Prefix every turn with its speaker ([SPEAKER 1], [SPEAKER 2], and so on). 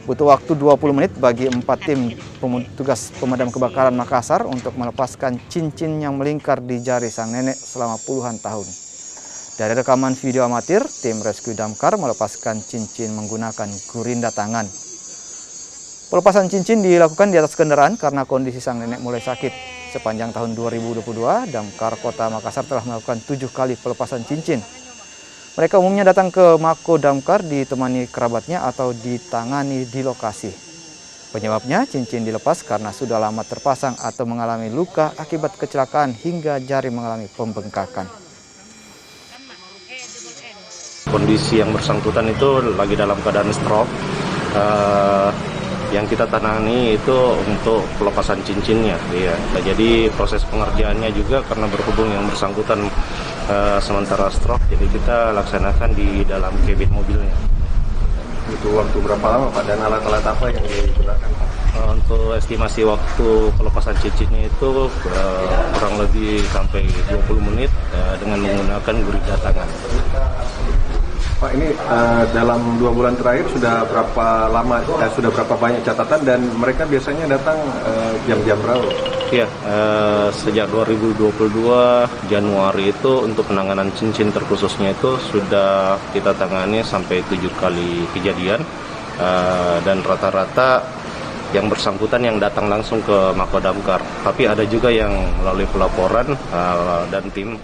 [SPEAKER 1] Butuh waktu 20 menit bagi 4 tim petugas pemadam kebakaran Makassar untuk melepaskan cincin yang melingkar di jari sang nenek selama puluhan tahun. Dari rekaman video amatir, tim rescue damkar melepaskan cincin menggunakan gurinda tangan. Pelepasan cincin dilakukan di atas kendaraan karena kondisi sang nenek mulai sakit. Sepanjang tahun 2022, Damkar Kota Makassar telah melakukan 7 kali pelepasan cincin. Mereka umumnya datang ke Mako Damkar ditemani kerabatnya atau ditangani di lokasi. Penyebabnya cincin dilepas karena sudah lama terpasang atau mengalami luka akibat kecelakaan hingga jari mengalami pembengkakan.
[SPEAKER 2] Kondisi yang bersangkutan itu lagi dalam keadaan stroke. Yang kita tangani itu untuk pelepasan cincinnya, ya. Jadi proses pengerjaannya juga karena berhubung yang bersangkutan sementara stroke, jadi kita laksanakan di dalam kabin mobilnya.
[SPEAKER 3] Butuh waktu berapa lama Pak, dan alat-alat apa yang digunakan?
[SPEAKER 2] Untuk estimasi waktu pelepasan cincinnya itu kurang lebih sampai 20 menit dengan menggunakan gurinda tangan.
[SPEAKER 3] Pak, ini dalam 2 bulan terakhir sudah berapa lama, sudah berapa banyak catatan, dan mereka biasanya datang jam-jam berapa?
[SPEAKER 2] Ya, sejak 2022 Januari itu untuk penanganan cincin terkhususnya itu sudah kita tangani sampai 7 kali kejadian, dan rata-rata yang bersangkutan yang datang langsung ke Mako Damkar. Tapi ada juga yang melalui pelaporan dan tim